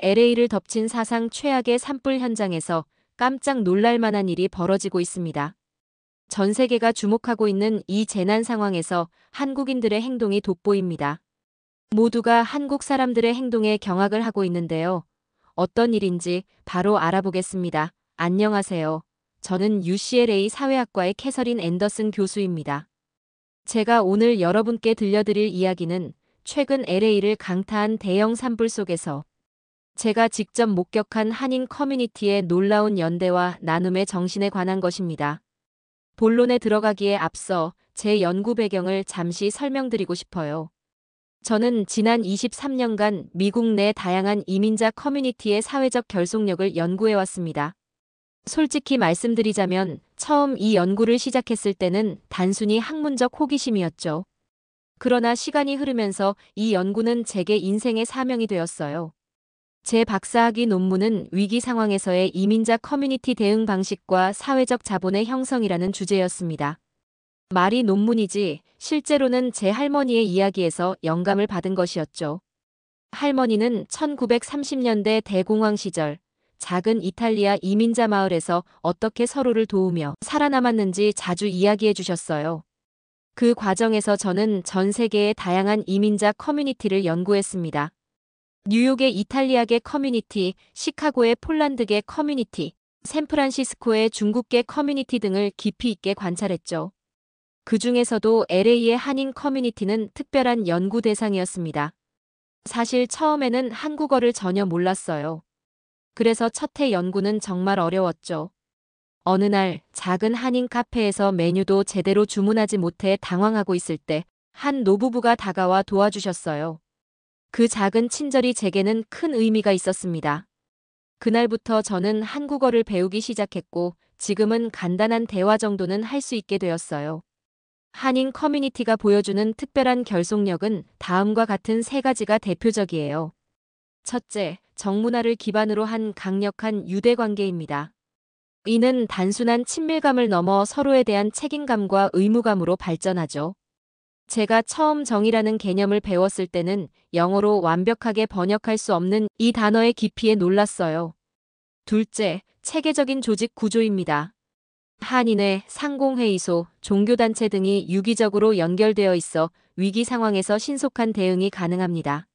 LA를 덮친 사상 최악의 산불 현장에서 깜짝 놀랄 만한 일이 벌어지고 있습니다. 전 세계가 주목하고 있는 이 재난 상황에서 한국인들의 행동이 돋보입니다. 모두가 한국 사람들의 행동에 경악을 하고 있는데요. 어떤 일인지 바로 알아보겠습니다. 안녕하세요. 저는 UCLA 사회학과의 캐서린 앤더슨 교수입니다. 제가 오늘 여러분께 들려드릴 이야기는 최근 LA를 강타한 대형 산불 속에서 제가 직접 목격한 한인 커뮤니티의 놀라운 연대와 나눔의 정신에 관한 것입니다. 본론에 들어가기에 앞서 제 연구 배경을 잠시 설명드리고 싶어요. 저는 지난 23년간 미국 내 다양한 이민자 커뮤니티의 사회적 결속력을 연구해왔습니다. 솔직히 말씀드리자면 처음 이 연구를 시작했을 때는 단순히 학문적 호기심이었죠. 그러나 시간이 흐르면서 이 연구는 제게 인생의 사명이 되었어요. 제 박사학위 논문은 위기 상황에서의 이민자 커뮤니티 대응 방식과 사회적 자본의 형성이라는 주제였습니다. 말이 논문이지 실제로는 제 할머니의 이야기에서 영감을 받은 것이었죠. 할머니는 1930년대 대공황 시절 작은 이탈리아 이민자 마을에서 어떻게 서로를 도우며 살아남았는지 자주 이야기해 주셨어요. 그 과정에서 저는 전 세계의 다양한 이민자 커뮤니티를 연구했습니다. 뉴욕의 이탈리아계 커뮤니티, 시카고의 폴란드계 커뮤니티, 샌프란시스코의 중국계 커뮤니티 등을 깊이 있게 관찰했죠. 그 중에서도 LA의 한인 커뮤니티는 특별한 연구 대상이었습니다. 사실 처음에는 한국어를 전혀 몰랐어요. 그래서 첫 해 연구는 정말 어려웠죠. 어느 날 작은 한인 카페에서 메뉴도 제대로 주문하지 못해 당황하고 있을 때 한 노부부가 다가와 도와주셨어요. 그 작은 친절이 제게는 큰 의미가 있었습니다. 그날부터 저는 한국어를 배우기 시작했고 지금은 간단한 대화 정도는 할 수 있게 되었어요. 한인 커뮤니티가 보여주는 특별한 결속력은 다음과 같은 세 가지가 대표적이에요. 첫째, 정문화를 기반으로 한 강력한 유대관계입니다. 이는 단순한 친밀감을 넘어 서로에 대한 책임감과 의무감으로 발전하죠. 제가 처음 정이라는 개념을 배웠을 때는 영어로 완벽하게 번역할 수 없는 이 단어의 깊이에 놀랐어요. 둘째, 체계적인 조직 구조입니다. 한인회, 상공회의소, 종교단체 등이 유기적으로 연결되어 있어 위기 상황에서 신속한 대응이 가능합니다.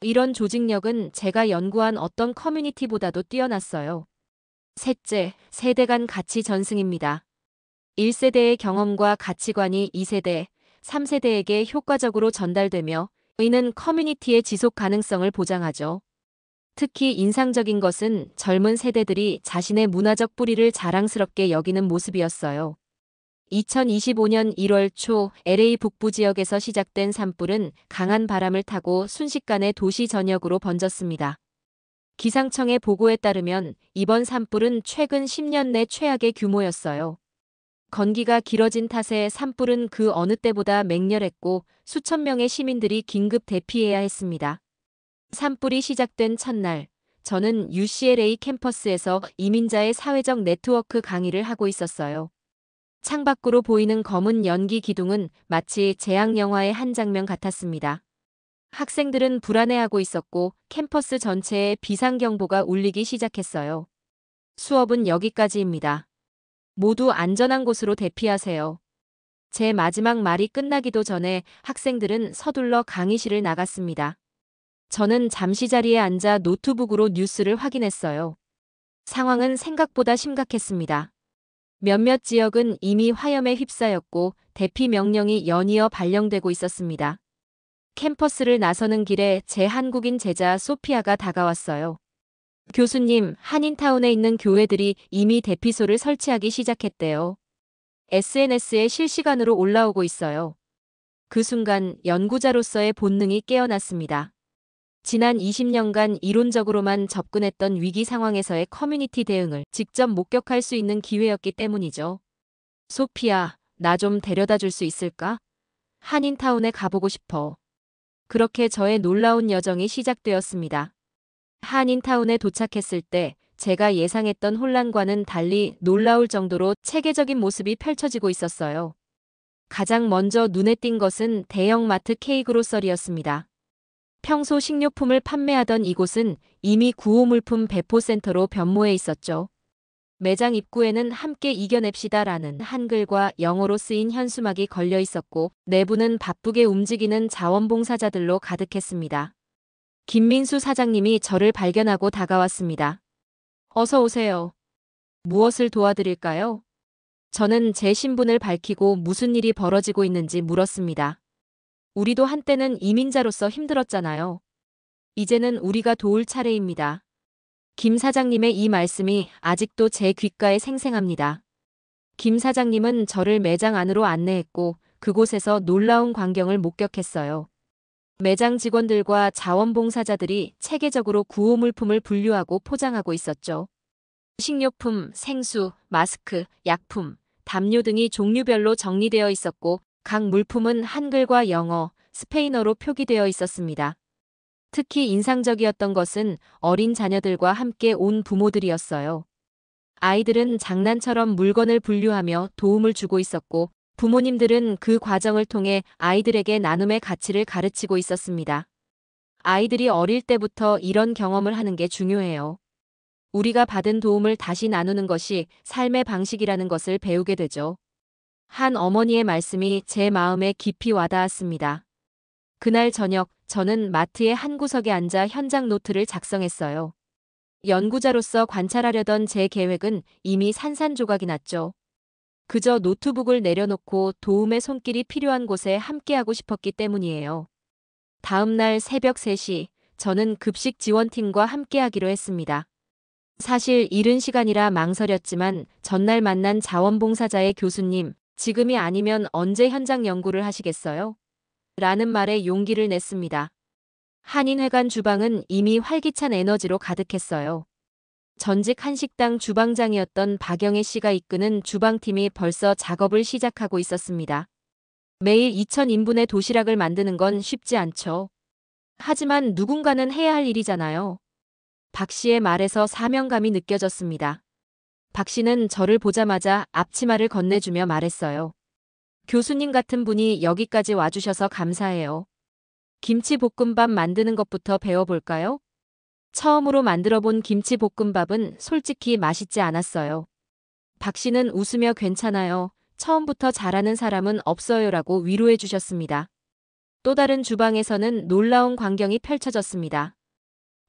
이런 조직력은 제가 연구한 어떤 커뮤니티보다도 뛰어났어요. 셋째, 세대 간 가치 전승입니다. 1세대의 경험과 가치관이 2세대, 3세대에게 효과적으로 전달되며 이는 커뮤니티의 지속 가능성을 보장하죠. 특히 인상적인 것은 젊은 세대들이 자신의 문화적 뿌리를 자랑스럽게 여기는 모습이었어요. 2025년 1월 초 LA 북부 지역에서 시작된 산불은 강한 바람을 타고 순식간에 도시 전역으로 번졌습니다. 기상청의 보고에 따르면 이번 산불은 최근 10년 내 최악의 규모였어요. 건기가 길어진 탓에 산불은 그 어느 때보다 맹렬했고 수천 명의 시민들이 긴급 대피해야 했습니다. 산불이 시작된 첫날, 저는 UCLA 캠퍼스에서 이민자의 사회적 네트워크 강의를 하고 있었어요. 창밖으로 보이는 검은 연기 기둥은 마치 재앙 영화의 한 장면 같았습니다. 학생들은 불안해하고 있었고 캠퍼스 전체에 비상경보가 울리기 시작했어요. 수업은 여기까지입니다. 모두 안전한 곳으로 대피하세요. 제 마지막 말이 끝나기도 전에 학생들은 서둘러 강의실을 나갔습니다. 저는 잠시 자리에 앉아 노트북으로 뉴스를 확인했어요. 상황은 생각보다 심각했습니다. 몇몇 지역은 이미 화염에 휩싸였고 대피 명령이 연이어 발령되고 있었습니다. 캠퍼스를 나서는 길에 제 한국인 제자 소피아가 다가왔어요. 교수님, 한인타운에 있는 교회들이 이미 대피소를 설치하기 시작했대요. SNS에 실시간으로 올라오고 있어요. 그 순간 연구자로서의 본능이 깨어났습니다. 지난 20년간 이론적으로만 접근했던 위기 상황에서의 커뮤니티 대응을 직접 목격할 수 있는 기회였기 때문이죠. 소피아, 나 좀 데려다 줄 수 있을까? 한인타운에 가보고 싶어. 그렇게 저의 놀라운 여정이 시작되었습니다. 한인타운에 도착했을 때 제가 예상했던 혼란과는 달리 놀라울 정도로 체계적인 모습이 펼쳐지고 있었어요. 가장 먼저 눈에 띈 것은 대형마트 K그로서리였습니다. 평소 식료품을 판매하던 이곳은 이미 구호물품 배포센터로 변모해 있었죠. 매장 입구에는 함께 이겨냅시다라는 한글과 영어로 쓰인 현수막이 걸려 있었고 내부는 바쁘게 움직이는 자원봉사자들로 가득했습니다. 김민수 사장님이 저를 발견하고 다가왔습니다. 어서 오세요. 무엇을 도와드릴까요? 저는 제 신분을 밝히고 무슨 일이 벌어지고 있는지 물었습니다. 우리도 한때는 이민자로서 힘들었잖아요. 이제는 우리가 도울 차례입니다. 김 사장님의 이 말씀이 아직도 제 귓가에 생생합니다. 김 사장님은 저를 매장 안으로 안내했고 그곳에서 놀라운 광경을 목격했어요. 매장 직원들과 자원봉사자들이 체계적으로 구호물품을 분류하고 포장하고 있었죠. 식료품, 생수, 마스크, 약품, 담요 등이 종류별로 정리되어 있었고 각 물품은 한글과 영어, 스페인어로 표기되어 있었습니다. 특히 인상적이었던 것은 어린 자녀들과 함께 온 부모들이었어요. 아이들은 장난처럼 물건을 분류하며 도움을 주고 있었고 부모님들은 그 과정을 통해 아이들에게 나눔의 가치를 가르치고 있었습니다. 아이들이 어릴 때부터 이런 경험을 하는 게 중요해요. 우리가 받은 도움을 다시 나누는 것이 삶의 방식이라는 것을 배우게 되죠. 한 어머니의 말씀이 제 마음에 깊이 와닿았습니다. 그날 저녁 저는 마트의 한 구석에 앉아 현장 노트를 작성했어요. 연구자로서 관찰하려던 제 계획은 이미 산산조각이 났죠. 그저 노트북을 내려놓고 도움의 손길이 필요한 곳에 함께하고 싶었기 때문이에요. 다음 날 새벽 3시 저는 급식 지원팀과 함께하기로 했습니다. 사실 이른 시간이라 망설였지만 전날 만난 자원봉사자의 교수님, 지금이 아니면 언제 현장 연구를 하시겠어요? 라는 말에 용기를 냈습니다. 한인회관 주방은 이미 활기찬 에너지로 가득했어요. 전직 한식당 주방장이었던 박영애 씨가 이끄는 주방팀이 벌써 작업을 시작하고 있었습니다. 매일 2,000인분의 도시락을 만드는 건 쉽지 않죠. 하지만 누군가는 해야 할 일이잖아요. 박 씨의 말에서 사명감이 느껴졌습니다. 박 씨는 저를 보자마자 앞치마를 건네주며 말했어요. 교수님 같은 분이 여기까지 와주셔서 감사해요. 김치볶음밥 만드는 것부터 배워볼까요? 처음으로 만들어본 김치볶음밥은 솔직히 맛있지 않았어요. 박 씨는 웃으며 괜찮아요. 처음부터 잘하는 사람은 없어요라고 위로해 주셨습니다. 또 다른 주방에서는 놀라운 광경이 펼쳐졌습니다.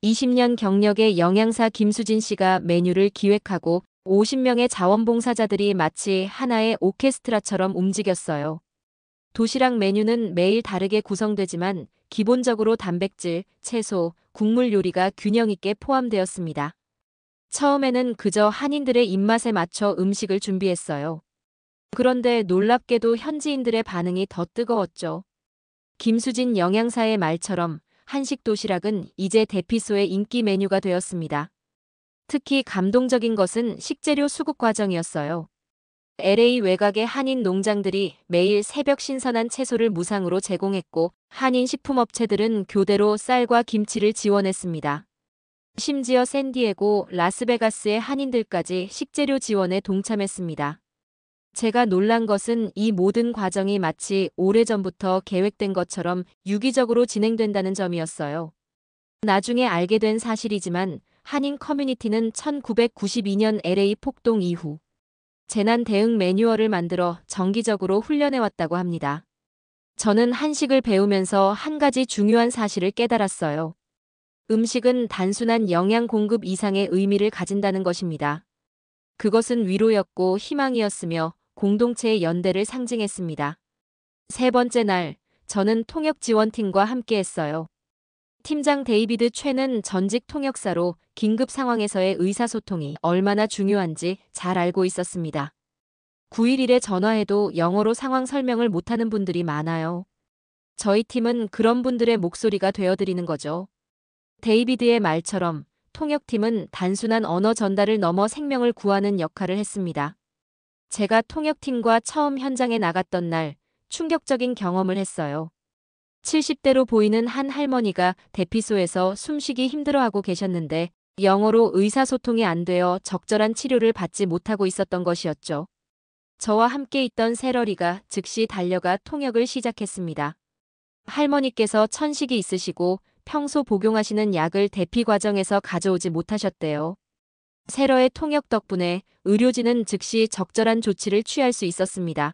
20년 경력의 영양사 김수진 씨가 메뉴를 기획하고 50명의 자원봉사자들이 마치 하나의 오케스트라처럼 움직였어요. 도시락 메뉴는 매일 다르게 구성되지만 기본적으로 단백질, 채소, 국물 요리가 균형 있게 포함되었습니다. 처음에는 그저 한인들의 입맛에 맞춰 음식을 준비했어요. 그런데 놀랍게도 현지인들의 반응이 더 뜨거웠죠. 김수진 영양사의 말처럼 한식 도시락은 이제 대피소의 인기 메뉴가 되었습니다. 특히 감동적인 것은 식재료 수급 과정이었어요. LA 외곽의 한인 농장들이 매일 새벽 신선한 채소를 무상으로 제공했고 한인 식품업체들은 교대로 쌀과 김치를 지원했습니다. 심지어 샌디에고, 라스베가스의 한인들까지 식재료 지원에 동참했습니다. 제가 놀란 것은 이 모든 과정이 마치 오래전부터 계획된 것처럼 유기적으로 진행된다는 점이었어요. 나중에 알게 된 사실이지만 한인 커뮤니티는 1992년 LA 폭동 이후 재난 대응 매뉴얼을 만들어 정기적으로 훈련해왔다고 합니다. 저는 한식을 배우면서 한 가지 중요한 사실을 깨달았어요. 음식은 단순한 영양 공급 이상의 의미를 가진다는 것입니다. 그것은 위로였고 희망이었으며 공동체의 연대를 상징했습니다. 세 번째 날, 저는 통역지원팀과 함께했어요. 팀장 데이비드 최는 전직 통역사로 긴급 상황에서의 의사소통이 얼마나 중요한지 잘 알고 있었습니다. 911에 전화해도 영어로 상황 설명을 못하는 분들이 많아요. 저희 팀은 그런 분들의 목소리가 되어드리는 거죠. 데이비드의 말처럼 통역팀은 단순한 언어 전달을 넘어 생명을 구하는 역할을 했습니다. 제가 통역팀과 처음 현장에 나갔던 날 충격적인 경험을 했어요. 70대로 보이는 한 할머니가 대피소에서 숨쉬기 힘들어하고 계셨는데 영어로 의사소통이 안 되어 적절한 치료를 받지 못하고 있었던 것이었죠. 저와 함께 있던 세러리가 즉시 달려가 통역을 시작했습니다. 할머니께서 천식이 있으시고 평소 복용하시는 약을 대피 과정에서 가져오지 못하셨대요. 세러의 통역 덕분에 의료진은 즉시 적절한 조치를 취할 수 있었습니다.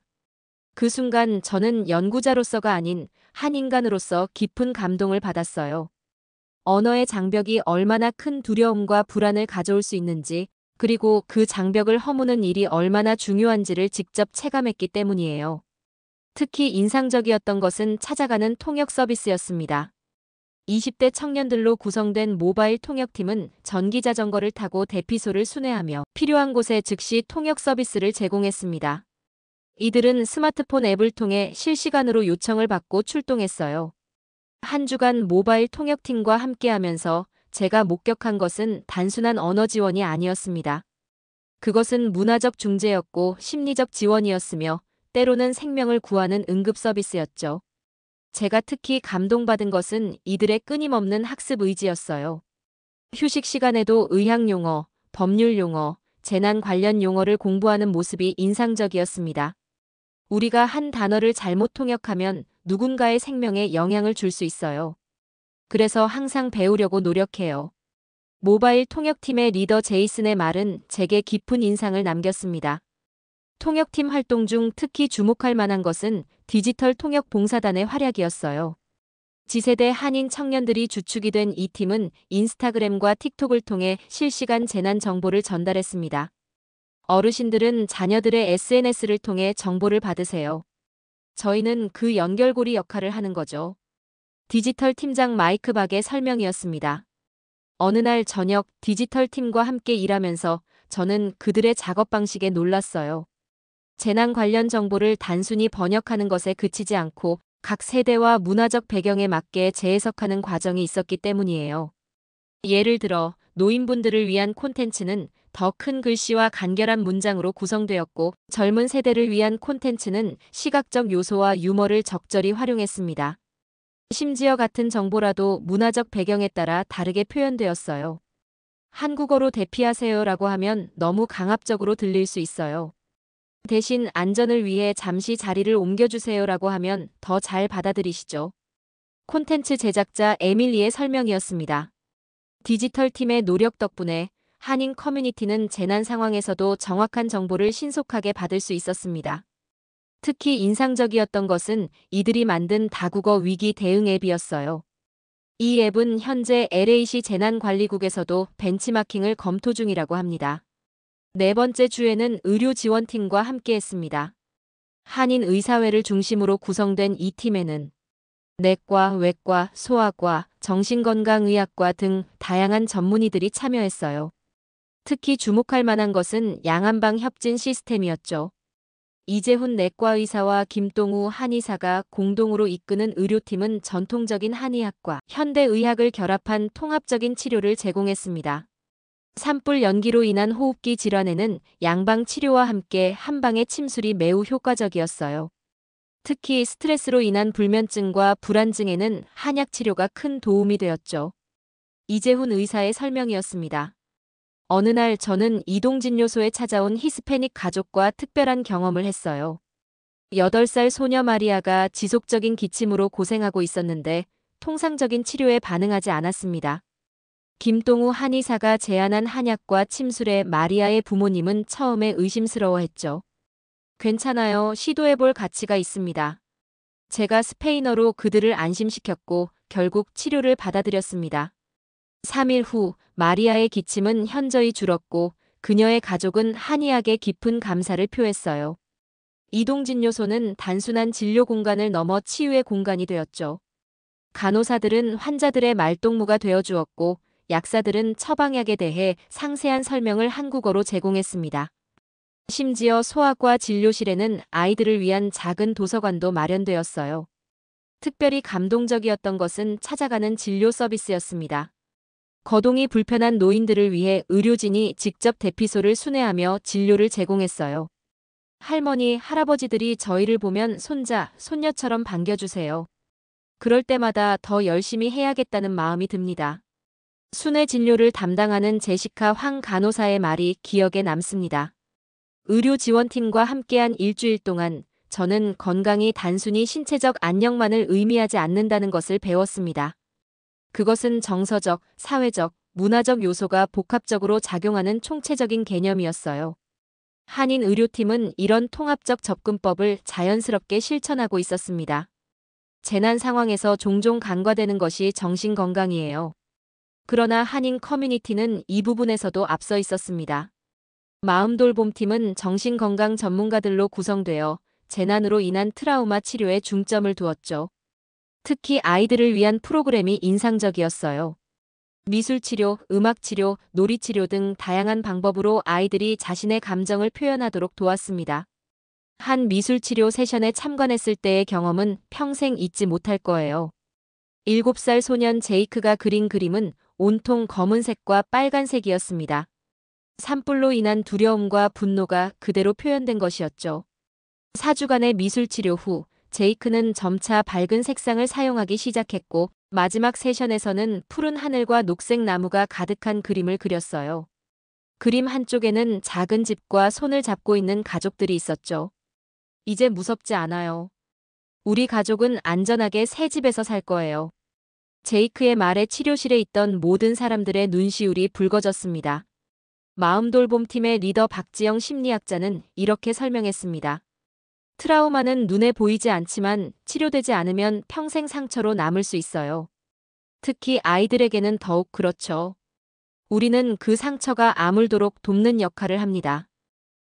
그 순간 저는 연구자로서가 아닌 한 인간으로서 깊은 감동을 받았어요. 언어의 장벽이 얼마나 큰 두려움과 불안을 가져올 수 있는지, 그리고 그 장벽을 허무는 일이 얼마나 중요한지를 직접 체감했기 때문이에요. 특히 인상적이었던 것은 찾아가는 통역 서비스였습니다. 20대 청년들로 구성된 모바일 통역팀은 전기 자전거를 타고 대피소를 순회하며 필요한 곳에 즉시 통역 서비스를 제공했습니다. 이들은 스마트폰 앱을 통해 실시간으로 요청을 받고 출동했어요. 한 주간 모바일 통역팀과 함께하면서 제가 목격한 것은 단순한 언어 지원이 아니었습니다. 그것은 문화적 중재였고 심리적 지원이었으며 때로는 생명을 구하는 응급 서비스였죠. 제가 특히 감동받은 것은 이들의 끊임없는 학습 의지였어요. 휴식 시간에도 의학 용어, 법률 용어, 재난 관련 용어를 공부하는 모습이 인상적이었습니다. 우리가 한 단어를 잘못 통역하면 누군가의 생명에 영향을 줄 수 있어요. 그래서 항상 배우려고 노력해요. 모바일 통역팀의 리더 제이슨의 말은 제게 깊은 인상을 남겼습니다. 통역팀 활동 중 특히 주목할 만한 것은 디지털 통역 봉사단의 활약이었어요. 지세대 한인 청년들이 주축이 된 이 팀은 인스타그램과 틱톡을 통해 실시간 재난 정보를 전달했습니다. 어르신들은 자녀들의 SNS를 통해 정보를 받으세요. 저희는 그 연결고리 역할을 하는 거죠. 디지털 팀장 마이크 박의 설명이었습니다. 어느 날 저녁 디지털 팀과 함께 일하면서 저는 그들의 작업 방식에 놀랐어요. 재난 관련 정보를 단순히 번역하는 것에 그치지 않고 각 세대와 문화적 배경에 맞게 재해석하는 과정이 있었기 때문이에요. 예를 들어 노인분들을 위한 콘텐츠는 더 큰 글씨와 간결한 문장으로 구성되었고 젊은 세대를 위한 콘텐츠는 시각적 요소와 유머를 적절히 활용했습니다. 심지어 같은 정보라도 문화적 배경에 따라 다르게 표현되었어요. 한국어로 대피하세요라고 하면 너무 강압적으로 들릴 수 있어요. 대신 안전을 위해 잠시 자리를 옮겨주세요라고 하면 더 잘 받아들이시죠. 콘텐츠 제작자 에밀리의 설명이었습니다. 디지털 팀의 노력 덕분에 한인 커뮤니티는 재난 상황에서도 정확한 정보를 신속하게 받을 수 있었습니다. 특히 인상적이었던 것은 이들이 만든 다국어 위기 대응 앱이었어요. 이 앱은 현재 LA시 재난관리국에서도 벤치마킹을 검토 중이라고 합니다. 네 번째 주에는 의료지원팀과 함께했습니다. 한인 의사회를 중심으로 구성된 이 팀에는 내과, 외과, 소아과, 정신건강의학과 등 다양한 전문의들이 참여했어요. 특히 주목할 만한 것은 양한방 협진 시스템이었죠. 이재훈 내과의사와 김동우 한의사가 공동으로 이끄는 의료팀은 전통적인 한의학과 현대의학을 결합한 통합적인 치료를 제공했습니다. 산불 연기로 인한 호흡기 질환에는 양방 치료와 함께 한방의 침술이 매우 효과적이었어요. 특히 스트레스로 인한 불면증과 불안증에는 한약 치료가 큰 도움이 되었죠. 이재훈 의사의 설명이었습니다. 어느 날 저는 이동진료소에 찾아온 히스패닉 가족과 특별한 경험을 했어요. 8살 소녀 마리아가 지속적인 기침으로 고생하고 있었는데 통상적인 치료에 반응하지 않았습니다. 김동우 한의사가 제안한 한약과 침술에 마리아의 부모님은 처음에 의심스러워했죠. 괜찮아요. 시도해볼 가치가 있습니다. 제가 스페인어로 그들을 안심시켰고 결국 치료를 받아들였습니다. 3일 후 마리아의 기침은 현저히 줄었고 그녀의 가족은 한의학에 깊은 감사를 표했어요. 이동진료소는 단순한 진료 공간을 넘어 치유의 공간이 되었죠. 간호사들은 환자들의 말동무가 되어주었고 약사들은 처방약에 대해 상세한 설명을 한국어로 제공했습니다. 심지어 소아과 진료실에는 아이들을 위한 작은 도서관도 마련되었어요. 특별히 감동적이었던 것은 찾아가는 진료 서비스였습니다. 거동이 불편한 노인들을 위해 의료진이 직접 대피소를 순회하며 진료를 제공했어요. 할머니, 할아버지들이 저희를 보면 손자, 손녀처럼 반겨주세요. 그럴 때마다 더 열심히 해야겠다는 마음이 듭니다. 순회 진료를 담당하는 제시카 황 간호사의 말이 기억에 남습니다. 의료지원팀과 함께한 일주일 동안 저는 건강이 단순히 신체적 안녕만을 의미하지 않는다는 것을 배웠습니다. 그것은 정서적, 사회적, 문화적 요소가 복합적으로 작용하는 총체적인 개념이었어요. 한인 의료팀은 이런 통합적 접근법을 자연스럽게 실천하고 있었습니다. 재난 상황에서 종종 간과되는 것이 정신건강이에요. 그러나 한인 커뮤니티는 이 부분에서도 앞서 있었습니다. 마음돌봄팀은 정신건강 전문가들로 구성되어 재난으로 인한 트라우마 치료에 중점을 두었죠. 특히 아이들을 위한 프로그램이 인상적이었어요. 미술치료, 음악치료, 놀이치료 등 다양한 방법으로 아이들이 자신의 감정을 표현하도록 도왔습니다. 한 미술치료 세션에 참관했을 때의 경험은 평생 잊지 못할 거예요. 7살 소년 제이크가 그린 그림은 온통 검은색과 빨간색이었습니다. 산불로 인한 두려움과 분노가 그대로 표현된 것이었죠. 4주간의 미술치료 후 제이크는 점차 밝은 색상을 사용하기 시작했고 마지막 세션에서는 푸른 하늘과 녹색 나무가 가득한 그림을 그렸어요. 그림 한쪽에는 작은 집과 손을 잡고 있는 가족들이 있었죠. 이제 무섭지 않아요. 우리 가족은 안전하게 새 집에서 살 거예요. 제이크의 말에 치료실에 있던 모든 사람들의 눈시울이 붉어졌습니다. 마음돌봄팀의 리더 박지영 심리학자는 이렇게 설명했습니다. 트라우마는 눈에 보이지 않지만 치료되지 않으면 평생 상처로 남을 수 있어요. 특히 아이들에게는 더욱 그렇죠. 우리는 그 상처가 아물도록 돕는 역할을 합니다.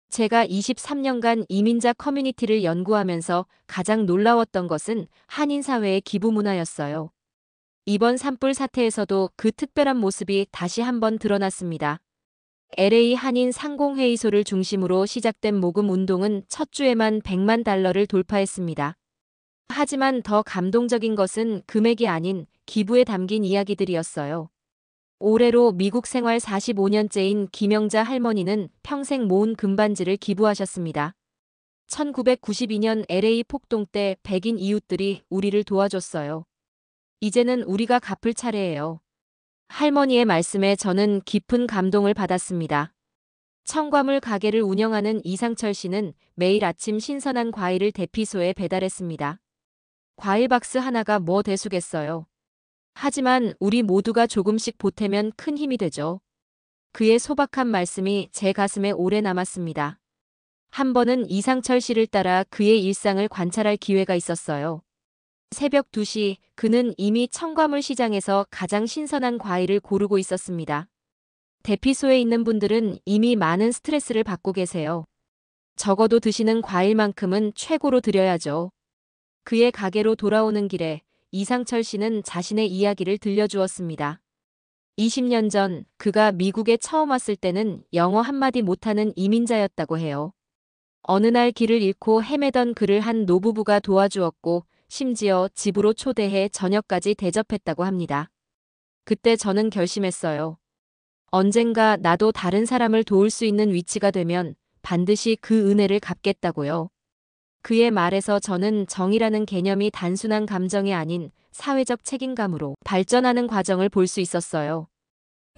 제가 23년간 이민자 커뮤니티를 연구하면서 가장 놀라웠던 것은 한인 사회의 기부 문화였어요. 이번 산불 사태에서도 그 특별한 모습이 다시 한번 드러났습니다. LA 한인 상공회의소를 중심으로 시작된 모금 운동은 첫 주에만 100만 달러를 돌파했습니다. 하지만 더 감동적인 것은 금액이 아닌 기부에 담긴 이야기들이었어요. 올해로 미국 생활 45년째인 김영자 할머니는 평생 모은 금반지를 기부하셨습니다. 1992년 LA 폭동 때 백인 이웃들이 우리를 도와줬어요. 이제는 우리가 갚을 차례예요. 할머니의 말씀에 저는 깊은 감동을 받았습니다. 청과물 가게를 운영하는 이상철 씨는 매일 아침 신선한 과일을 대피소에 배달했습니다. 과일 박스 하나가 뭐 대수겠어요. 하지만 우리 모두가 조금씩 보태면 큰 힘이 되죠. 그의 소박한 말씀이 제 가슴에 오래 남았습니다. 한 번은 이상철 씨를 따라 그의 일상을 관찰할 기회가 있었어요. 새벽 2시 그는 이미 청과물 시장에서 가장 신선한 과일을 고르고 있었습니다. 대피소에 있는 분들은 이미 많은 스트레스를 받고 계세요. 적어도 드시는 과일만큼은 최고로 드려야죠. 그의 가게로 돌아오는 길에 이상철 씨는 자신의 이야기를 들려주었습니다. 20년 전 그가 미국에 처음 왔을 때는 영어 한마디 못하는 이민자였다고 해요. 어느 날 길을 잃고 헤매던 그를 한 노부부가 도와주었고 심지어 집으로 초대해 저녁까지 대접했다고 합니다. 그때 저는 결심했어요. 언젠가 나도 다른 사람을 도울 수 있는 위치가 되면 반드시 그 은혜를 갚겠다고요. 그의 말에서 저는 정의라는 개념이 단순한 감정이 아닌 사회적 책임감으로 발전하는 과정을 볼 수 있었어요.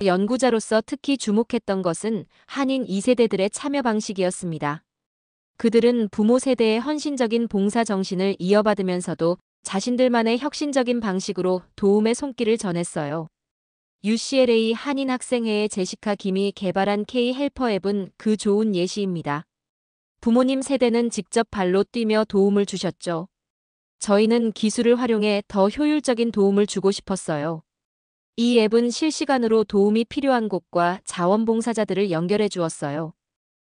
연구자로서 특히 주목했던 것은 한인 2세대들의 참여 방식이었습니다. 그들은 부모 세대의 헌신적인 봉사 정신을 이어받으면서도 자신들만의 혁신적인 방식으로 도움의 손길을 전했어요. UCLA 한인 학생회의 제시카 김이 개발한 K-헬퍼 앱은 그 좋은 예시입니다. 부모님 세대는 직접 발로 뛰며 도움을 주셨죠. 저희는 기술을 활용해 더 효율적인 도움을 주고 싶었어요. 이 앱은 실시간으로 도움이 필요한 곳과 자원봉사자들을 연결해 주었어요.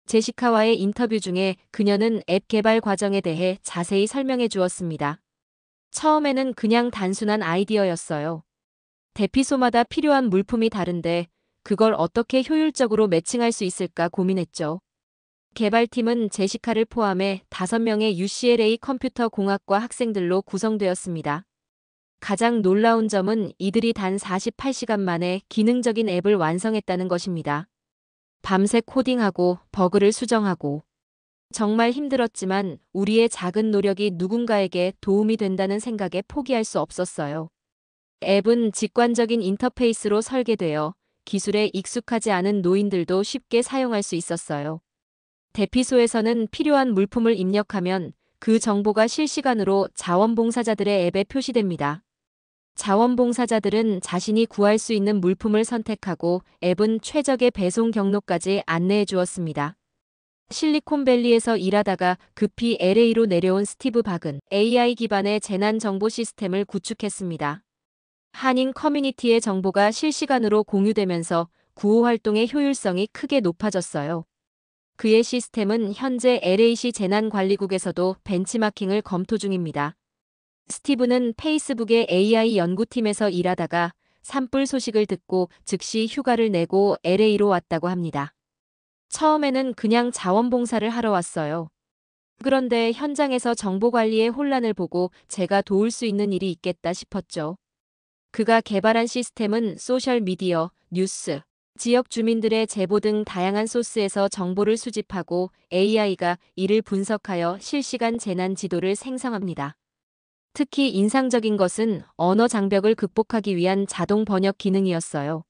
제시카와의 인터뷰 중에 그녀는 앱 개발 과정에 대해 자세히 설명해 주었습니다. 처음에는 그냥 단순한 아이디어였어요. 대피소마다 필요한 물품이 다른데 그걸 어떻게 효율적으로 매칭할 수 있을까 고민했죠. 개발팀은 제시카를 포함해 5명의 UCLA 컴퓨터 공학과 학생들로 구성되었습니다. 가장 놀라운 점은 이들이 단 48시간 만에 기능적인 앱을 완성했다는 것입니다. 밤새 코딩하고 버그를 수정하고 정말 힘들었지만 우리의 작은 노력이 누군가에게 도움이 된다는 생각에 포기할 수 없었어요. 앱은 직관적인 인터페이스로 설계되어 기술에 익숙하지 않은 노인들도 쉽게 사용할 수 있었어요. 대피소에서는 필요한 물품을 입력하면 그 정보가 실시간으로 자원봉사자들의 앱에 표시됩니다. 자원봉사자들은 자신이 구할 수 있는 물품을 선택하고 앱은 최적의 배송 경로까지 안내해 주었습니다. 실리콘밸리에서 일하다가 급히 LA로 내려온 스티브 박은 AI 기반의 재난 정보 시스템을 구축했습니다. 한인 커뮤니티의 정보가 실시간으로 공유되면서 구호 활동의 효율성이 크게 높아졌어요. 그의 시스템은 현재 LA시 재난관리국에서도 벤치마킹을 검토 중입니다. 스티브는 페이스북의 AI 연구팀에서 일하다가 산불 소식을 듣고 즉시 휴가를 내고 LA로 왔다고 합니다. 처음에는 그냥 자원봉사를 하러 왔어요. 그런데 현장에서 정보관리의 혼란을 보고 제가 도울 수 있는 일이 있겠다 싶었죠. 그가 개발한 시스템은 소셜미디어, 뉴스, 지역 주민들의 제보 등 다양한 소스에서 정보를 수집하고 AI가 이를 분석하여 실시간 재난 지도를 생성합니다. 특히 인상적인 것은 언어 장벽을 극복하기 위한 자동 번역 기능이었어요.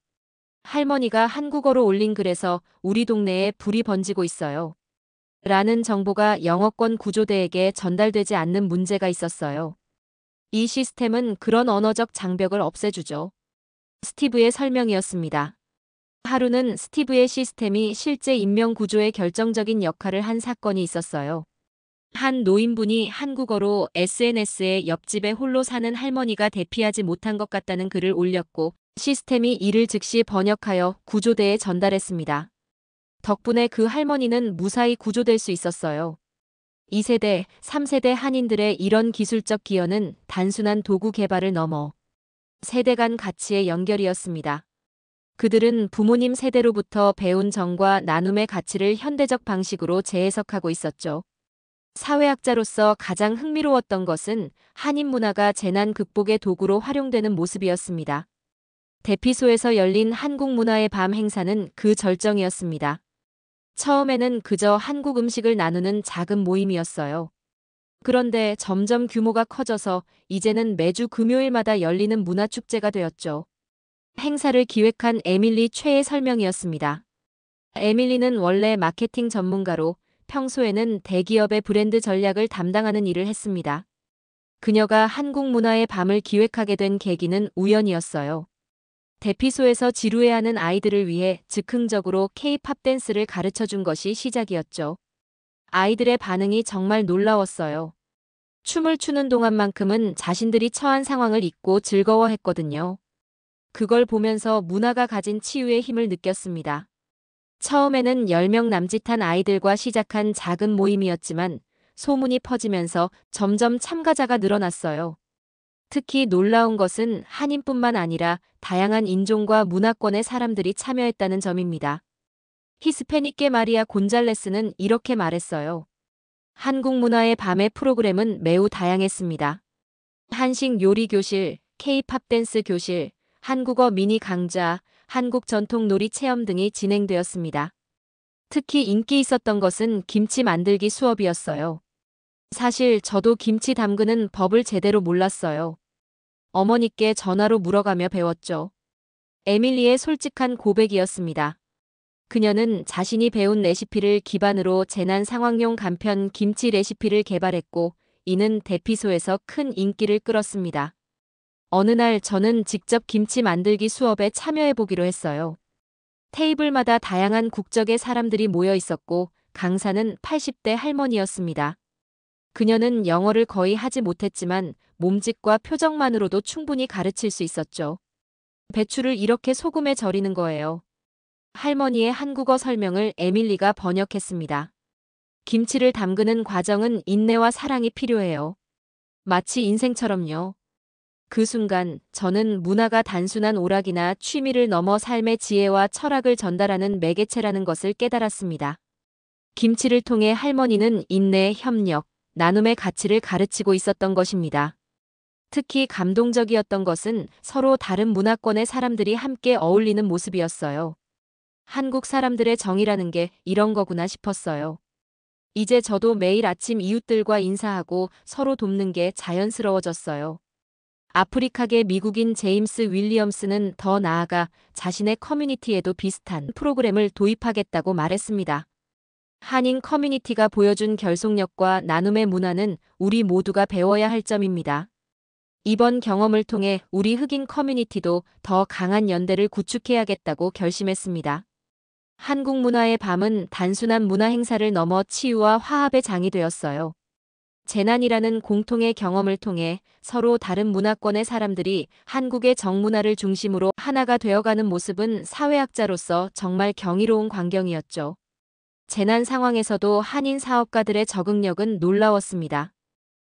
할머니가 한국어로 올린 글에서 우리 동네에 불이 번지고 있어요. 라는 정보가 영어권 구조대에게 전달되지 않는 문제가 있었어요. 이 시스템은 그런 언어적 장벽을 없애주죠. 스티브의 설명이었습니다. 하루는 스티브의 시스템이 실제 인명 구조에 결정적인 역할을 한 사건이 있었어요. 한 노인분이 한국어로 SNS에 옆집에 홀로 사는 할머니가 대피하지 못한 것 같다는 글을 올렸고 시스템이 이를 즉시 번역하여 구조대에 전달했습니다. 덕분에 그 할머니는 무사히 구조될 수 있었어요. 2세대, 3세대 한인들의 이런 기술적 기여는 단순한 도구 개발을 넘어 세대 간 가치의 연결이었습니다. 그들은 부모님 세대로부터 배운 정과 나눔의 가치를 현대적 방식으로 재해석하고 있었죠. 사회학자로서 가장 흥미로웠던 것은 한인 문화가 재난 극복의 도구로 활용되는 모습이었습니다. 대피소에서 열린 한국 문화의 밤 행사는 그 절정이었습니다. 처음에는 그저 한국 음식을 나누는 작은 모임이었어요. 그런데 점점 규모가 커져서 이제는 매주 금요일마다 열리는 문화축제가 되었죠. 행사를 기획한 에밀리 최의 설명이었습니다. 에밀리는 원래 마케팅 전문가로 평소에는 대기업의 브랜드 전략을 담당하는 일을 했습니다. 그녀가 한국 문화의 밤을 기획하게 된 계기는 우연이었어요. 대피소에서 지루해하는 아이들을 위해 즉흥적으로 K-팝 댄스를 가르쳐 준 것이 시작이었죠. 아이들의 반응이 정말 놀라웠어요. 춤을 추는 동안만큼은 자신들이 처한 상황을 잊고 즐거워했거든요. 그걸 보면서 문화가 가진 치유의 힘을 느꼈습니다. 처음에는 10명 남짓한 아이들과 시작한 작은 모임이었지만 소문이 퍼지면서 점점 참가자가 늘어났어요. 특히 놀라운 것은 한인뿐만 아니라 다양한 인종과 문화권의 사람들이 참여했다는 점입니다. 히스패닉계 마리아 곤잘레스는 이렇게 말했어요. 한국 문화의 밤의 프로그램은 매우 다양했습니다. 한식 요리 교실, K-팝 댄스 교실, 한국어 미니 강좌, 한국 전통 놀이 체험 등이 진행되었습니다. 특히 인기 있었던 것은 김치 만들기 수업이었어요. 사실 저도 김치 담그는 법을 제대로 몰랐어요. 어머니께 전화로 물어가며 배웠죠. 에밀리의 솔직한 고백이었습니다. 그녀는 자신이 배운 레시피를 기반으로 재난 상황용 간편 김치 레시피를 개발했고 이는 대피소에서 큰 인기를 끌었습니다. 어느 날 저는 직접 김치 만들기 수업에 참여해보기로 했어요. 테이블마다 다양한 국적의 사람들이 모여 있었고 강사는 80대 할머니였습니다. 그녀는 영어를 거의 하지 못했지만 몸짓과 표정만으로도 충분히 가르칠 수 있었죠. 배추를 이렇게 소금에 절이는 거예요. 할머니의 한국어 설명을 에밀리가 번역했습니다. 김치를 담그는 과정은 인내와 사랑이 필요해요. 마치 인생처럼요. 그 순간 저는 문화가 단순한 오락이나 취미를 넘어 삶의 지혜와 철학을 전달하는 매개체라는 것을 깨달았습니다. 김치를 통해 할머니는 인내, 협력, 나눔의 가치를 가르치고 있었던 것입니다. 특히 감동적이었던 것은 서로 다른 문화권의 사람들이 함께 어울리는 모습이었어요. 한국 사람들의 정이라는 게 이런 거구나 싶었어요. 이제 저도 매일 아침 이웃들과 인사하고 서로 돕는 게 자연스러워졌어요. 아프리카계 미국인 제임스 윌리엄스는 더 나아가 자신의 커뮤니티에도 비슷한 프로그램을 도입하겠다고 말했습니다. 한인 커뮤니티가 보여준 결속력과 나눔의 문화는 우리 모두가 배워야 할 점입니다. 이번 경험을 통해 우리 흑인 커뮤니티도 더 강한 연대를 구축해야겠다고 결심했습니다. 한국 문화의 밤은 단순한 문화 행사를 넘어 치유와 화합의 장이 되었어요. 재난이라는 공통의 경험을 통해 서로 다른 문화권의 사람들이 한국의 정문화를 중심으로 하나가 되어가는 모습은 사회학자로서 정말 경이로운 광경이었죠. 재난 상황에서도 한인 사업가들의 적응력은 놀라웠습니다.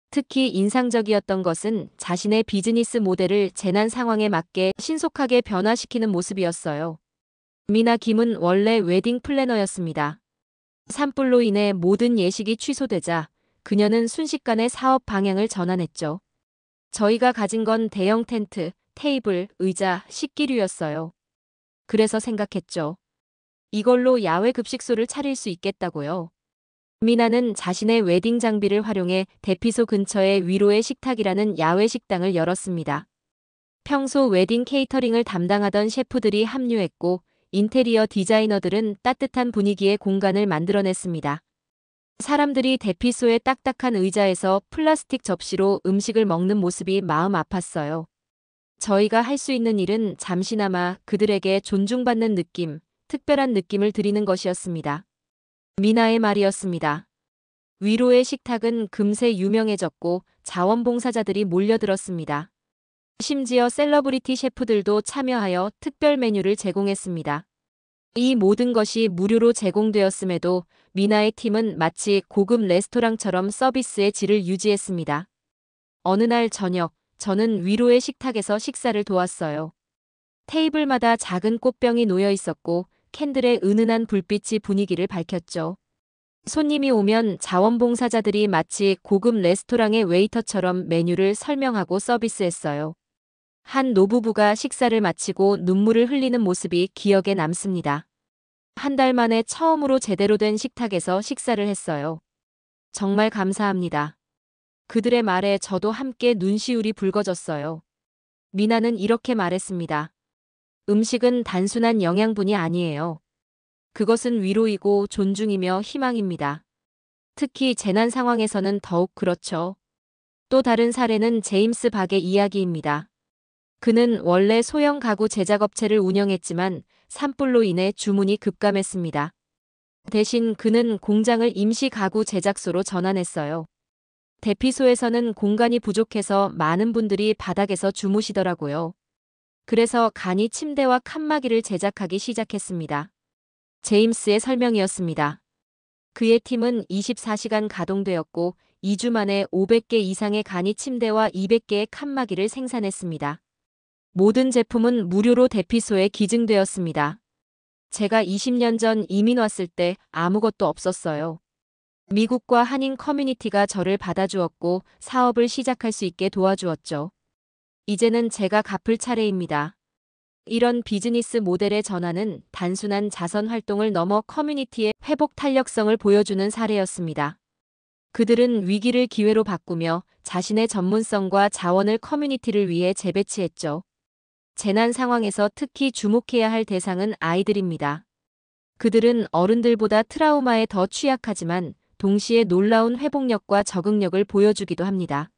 특히 인상적이었던 것은 자신의 비즈니스 모델을 재난 상황에 맞게 신속하게 변화시키는 모습이었어요. 미나 김은 원래 웨딩 플래너였습니다. 산불로 인해 모든 예식이 취소되자 그녀는 순식간에 사업 방향을 전환했죠. 저희가 가진 건 대형 텐트, 테이블, 의자, 식기류였어요. 그래서 생각했죠. 이걸로 야외 급식소를 차릴 수 있겠다고요. 미나는 자신의 웨딩 장비를 활용해 대피소 근처에 위로의 식탁이라는 야외 식당을 열었습니다. 평소 웨딩 케이터링을 담당하던 셰프들이 합류했고 인테리어 디자이너들은 따뜻한 분위기의 공간을 만들어냈습니다. 사람들이 대피소의 딱딱한 의자에서 플라스틱 접시로 음식을 먹는 모습이 마음 아팠어요. 저희가 할 수 있는 일은 잠시나마 그들에게 존중받는 느낌, 특별한 느낌을 드리는 것이었습니다. 미나의 말이었습니다. 위로의 식탁은 금세 유명해졌고 자원봉사자들이 몰려들었습니다. 심지어 셀러브리티 셰프들도 참여하여 특별 메뉴를 제공했습니다. 이 모든 것이 무료로 제공되었음에도 미나의 팀은 마치 고급 레스토랑처럼 서비스의 질을 유지했습니다. 어느 날 저녁, 저는 위로의 식탁에서 식사를 도왔어요. 테이블마다 작은 꽃병이 놓여 있었고 캔들의 은은한 불빛이 분위기를 밝혔죠. 손님이 오면 자원봉사자들이 마치 고급 레스토랑의 웨이터처럼 메뉴를 설명하고 서비스했어요. 한 노부부가 식사를 마치고 눈물을 흘리는 모습이 기억에 남습니다. 한 달 만에 처음으로 제대로 된 식탁에서 식사를 했어요. 정말 감사합니다. 그들의 말에 저도 함께 눈시울이 붉어졌어요. 미나는 이렇게 말했습니다. 음식은 단순한 영양분이 아니에요. 그것은 위로이고 존중이며 희망입니다. 특히 재난 상황에서는 더욱 그렇죠. 또 다른 사례는 제임스 박의 이야기입니다. 그는 원래 소형 가구 제작업체를 운영했지만 산불로 인해 주문이 급감했습니다. 대신 그는 공장을 임시 가구 제작소로 전환했어요. 대피소에서는 공간이 부족해서 많은 분들이 바닥에서 주무시더라고요. 그래서 간이 침대와 칸막이를 제작하기 시작했습니다. 제임스의 설명이었습니다. 그의 팀은 24시간 가동되었고 2주 만에 500개 이상의 간이 침대와 200개의 칸막이를 생산했습니다. 모든 제품은 무료로 대피소에 기증되었습니다. 제가 20년 전 이민 왔을 때 아무것도 없었어요. 미국과 한인 커뮤니티가 저를 받아주었고 사업을 시작할 수 있게 도와주었죠. 이제는 제가 갚을 차례입니다. 이런 비즈니스 모델의 전환은 단순한 자선 활동을 넘어 커뮤니티의 회복 탄력성을 보여주는 사례였습니다. 그들은 위기를 기회로 바꾸며 자신의 전문성과 자원을 커뮤니티를 위해 재배치했죠. 재난 상황에서 특히 주목해야 할 대상은 아이들입니다. 그들은 어른들보다 트라우마에 더 취약하지만 동시에 놀라운 회복력과 적응력을 보여주기도 합니다.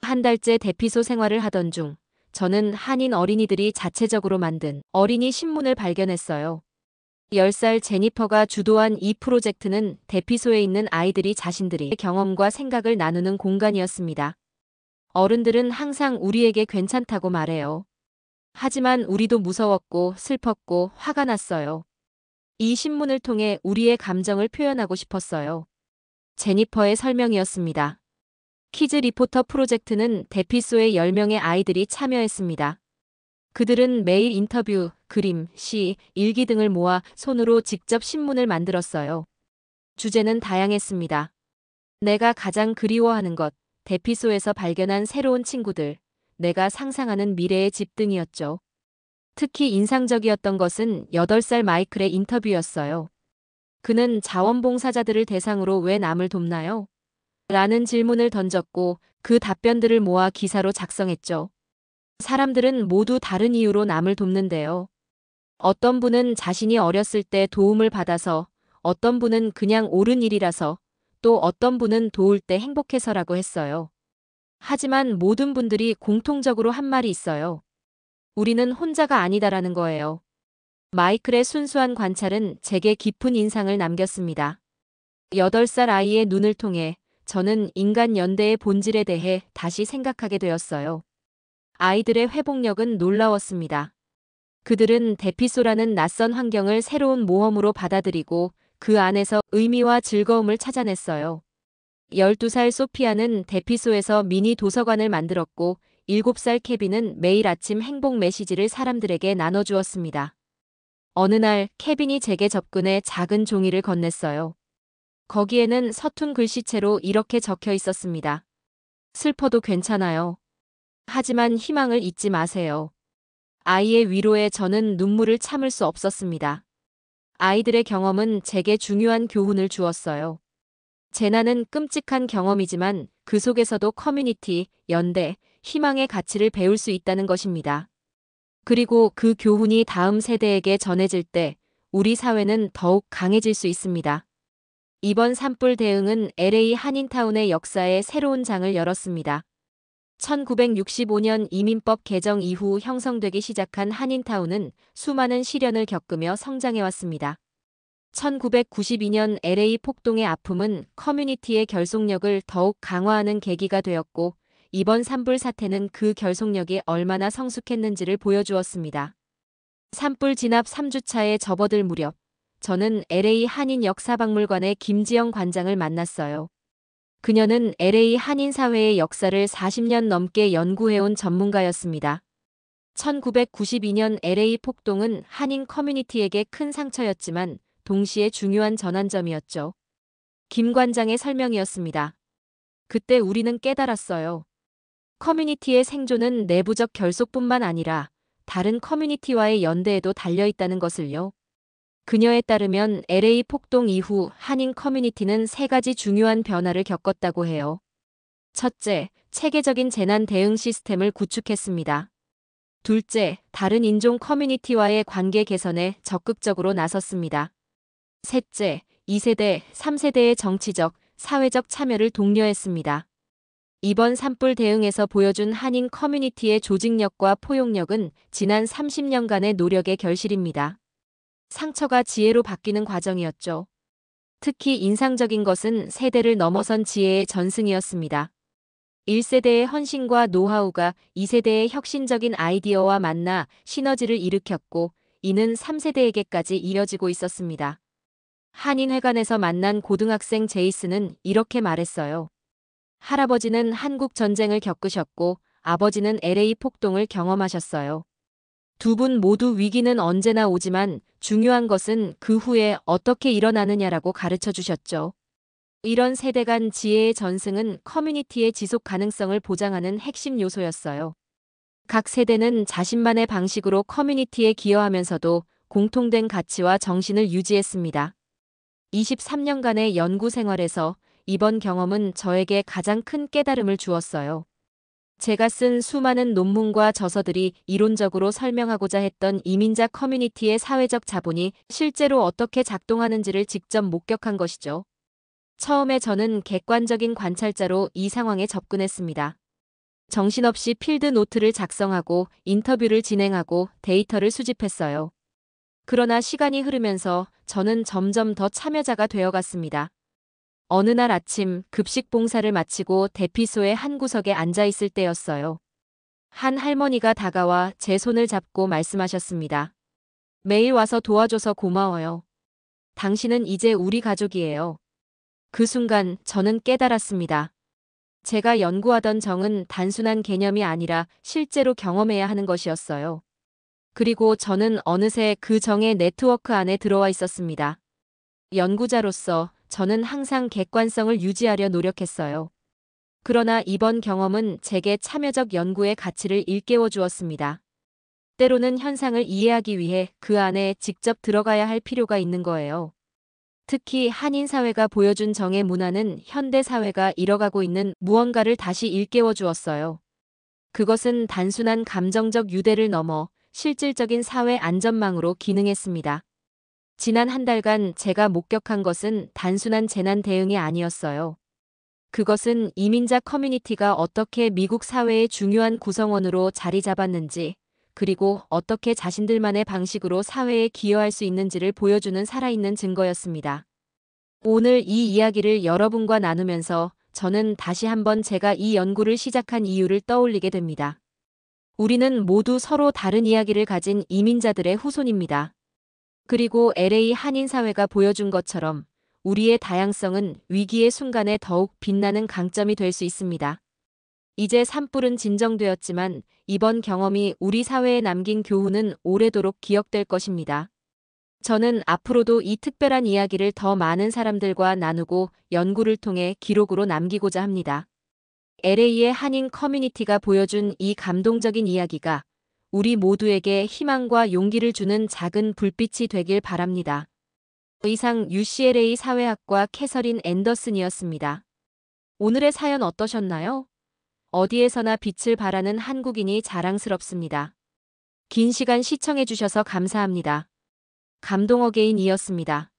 한 달째 대피소 생활을 하던 중 저는 한인 어린이들이 자체적으로 만든 어린이 신문을 발견했어요. 10살 제니퍼가 주도한 이 프로젝트는 대피소에 있는 아이들이 자신들의 경험과 생각을 나누는 공간이었습니다. 어른들은 항상 우리에게 괜찮다고 말해요. 하지만 우리도 무서웠고 슬펐고 화가 났어요. 이 신문을 통해 우리의 감정을 표현하고 싶었어요. 제니퍼의 설명이었습니다. 키즈 리포터 프로젝트는 대피소에 10명의 아이들이 참여했습니다. 그들은 매일 인터뷰, 그림, 시, 일기 등을 모아 손으로 직접 신문을 만들었어요. 주제는 다양했습니다. 내가 가장 그리워하는 것, 대피소에서 발견한 새로운 친구들, 내가 상상하는 미래의 집 등이었죠. 특히 인상적이었던 것은 8살 마이클의 인터뷰였어요. 그는 자원봉사자들을 대상으로 왜 남을 돕나요? 라는 질문을 던졌고 그 답변들을 모아 기사로 작성했죠. 사람들은 모두 다른 이유로 남을 돕는데요. 어떤 분은 자신이 어렸을 때 도움을 받아서, 어떤 분은 그냥 옳은 일이라서, 또 어떤 분은 도울 때 행복해서라고 했어요. 하지만 모든 분들이 공통적으로 한 말이 있어요. 우리는 혼자가 아니다라는 거예요. 마이클의 순수한 관찰은 제게 깊은 인상을 남겼습니다. 8살 아이의 눈을 통해 저는 인간 연대의 본질에 대해 다시 생각하게 되었어요. 아이들의 회복력은 놀라웠습니다. 그들은 대피소라는 낯선 환경을 새로운 모험으로 받아들이고 그 안에서 의미와 즐거움을 찾아냈어요. 12살 소피아는 대피소에서 미니 도서관을 만들었고 7살 케빈은 매일 아침 행복 메시지를 사람들에게 나눠주었습니다. 어느 날 케빈이 제게 접근해 작은 종이를 건넸어요. 거기에는 서툰 글씨체로 이렇게 적혀 있었습니다. 슬퍼도 괜찮아요. 하지만 희망을 잊지 마세요. 아이의 위로에 저는 눈물을 참을 수 없었습니다. 아이들의 경험은 제게 중요한 교훈을 주었어요. 재난은 끔찍한 경험이지만 그 속에서도 커뮤니티, 연대, 희망의 가치를 배울 수 있다는 것입니다. 그리고 그 교훈이 다음 세대에게 전해질 때 우리 사회는 더욱 강해질 수 있습니다. 이번 산불 대응은 LA 한인타운의 역사에 새로운 장을 열었습니다. 1965년 이민법 개정 이후 형성되기 시작한 한인타운은 수많은 시련을 겪으며 성장해왔습니다. 1992년 LA 폭동의 아픔은 커뮤니티의 결속력을 더욱 강화하는 계기가 되었고, 이번 산불 사태는 그 결속력이 얼마나 성숙했는지를 보여주었습니다. 산불 진압 3주차에 접어들 무렵, 저는 LA 한인 역사박물관의 김지영 관장을 만났어요. 그녀는 LA 한인 사회의 역사를 40년 넘게 연구해온 전문가였습니다. 1992년 LA 폭동은 한인 커뮤니티에게 큰 상처였지만 동시에 중요한 전환점이었죠. 김 관장의 설명이었습니다. 그때 우리는 깨달았어요. 커뮤니티의 생존은 내부적 결속뿐만 아니라 다른 커뮤니티와의 연대에도 달려있다는 것을요. 그녀에 따르면 LA 폭동 이후 한인 커뮤니티는 3가지 중요한 변화를 겪었다고 해요. 첫째, 체계적인 재난 대응 시스템을 구축했습니다. 둘째, 다른 인종 커뮤니티와의 관계 개선에 적극적으로 나섰습니다. 셋째, 2세대, 3세대의 정치적, 사회적 참여를 독려했습니다. 이번 산불 대응에서 보여준 한인 커뮤니티의 조직력과 포용력은 지난 30년간의 노력의 결실입니다. 상처가 지혜로 바뀌는 과정이었죠. 특히 인상적인 것은 세대를 넘어선 지혜의 전승이었습니다. 1세대의 헌신과 노하우가 2세대의 혁신적인 아이디어와 만나 시너지를 일으켰고, 이는 3세대에게까지 이어지고 있었습니다. 한인회관에서 만난 고등학생 제이스는 이렇게 말했어요. 할아버지는 한국 전쟁을 겪으셨고 아버지는 LA 폭동을 경험하셨어요. 두 분 모두 위기는 언제나 오지만 중요한 것은 그 후에 어떻게 일어나느냐라고 가르쳐 주셨죠. 이런 세대 간 지혜의 전승은 커뮤니티의 지속 가능성을 보장하는 핵심 요소였어요. 각 세대는 자신만의 방식으로 커뮤니티에 기여하면서도 공통된 가치와 정신을 유지했습니다. 23년간의 연구 생활에서 이번 경험은 저에게 가장 큰 깨달음을 주었어요. 제가 쓴 수많은 논문과 저서들이 이론적으로 설명하고자 했던 이민자 커뮤니티의 사회적 자본이 실제로 어떻게 작동하는지를 직접 목격한 것이죠. 처음에 저는 객관적인 관찰자로 이 상황에 접근했습니다. 정신없이 필드 노트를 작성하고 인터뷰를 진행하고 데이터를 수집했어요. 그러나 시간이 흐르면서 저는 점점 더 참여자가 되어갔습니다. 어느 날 아침 급식 봉사를 마치고 대피소의 한 구석에 앉아 있을 때였어요. 한 할머니가 다가와 제 손을 잡고 말씀하셨습니다. 매일 와서 도와줘서 고마워요. 당신은 이제 우리 가족이에요. 그 순간 저는 깨달았습니다. 제가 연구하던 정은 단순한 개념이 아니라 실제로 경험해야 하는 것이었어요. 그리고 저는 어느새 그 정의 네트워크 안에 들어와 있었습니다. 연구자로서 저는 항상 객관성을 유지하려 노력했어요. 그러나 이번 경험은 제게 참여적 연구의 가치를 일깨워 주었습니다. 때로는 현상을 이해하기 위해 그 안에 직접 들어가야 할 필요가 있는 거예요. 특히 한인 사회가 보여준 정의 문화는 현대 사회가 잃어가고 있는 무언가를 다시 일깨워 주었어요. 그것은 단순한 감정적 유대를 넘어 실질적인 사회 안전망으로 기능했습니다. 지난 한 달간 제가 목격한 것은 단순한 재난 대응이 아니었어요. 그것은 이민자 커뮤니티가 어떻게 미국 사회의 중요한 구성원으로 자리 잡았는지, 그리고 어떻게 자신들만의 방식으로 사회에 기여할 수 있는지를 보여주는 살아있는 증거였습니다. 오늘 이 이야기를 여러분과 나누면서 저는 다시 한번 제가 이 연구를 시작한 이유를 떠올리게 됩니다. 우리는 모두 서로 다른 이야기를 가진 이민자들의 후손입니다. 그리고 LA 한인사회가 보여준 것처럼 우리의 다양성은 위기의 순간에 더욱 빛나는 강점이 될 수 있습니다. 이제 산불은 진정되었지만 이번 경험이 우리 사회에 남긴 교훈은 오래도록 기억될 것입니다. 저는 앞으로도 이 특별한 이야기를 더 많은 사람들과 나누고 연구를 통해 기록으로 남기고자 합니다. LA의 한인 커뮤니티가 보여준 이 감동적인 이야기가 우리 모두에게 희망과 용기를 주는 작은 불빛이 되길 바랍니다. 이상 UCLA 사회학과 캐서린 앤더슨이었습니다. 오늘의 사연 어떠셨나요? 어디에서나 빛을 발하는 한국인이 자랑스럽습니다. 긴 시간 시청해주셔서 감사합니다. 감동 어게인이었습니다.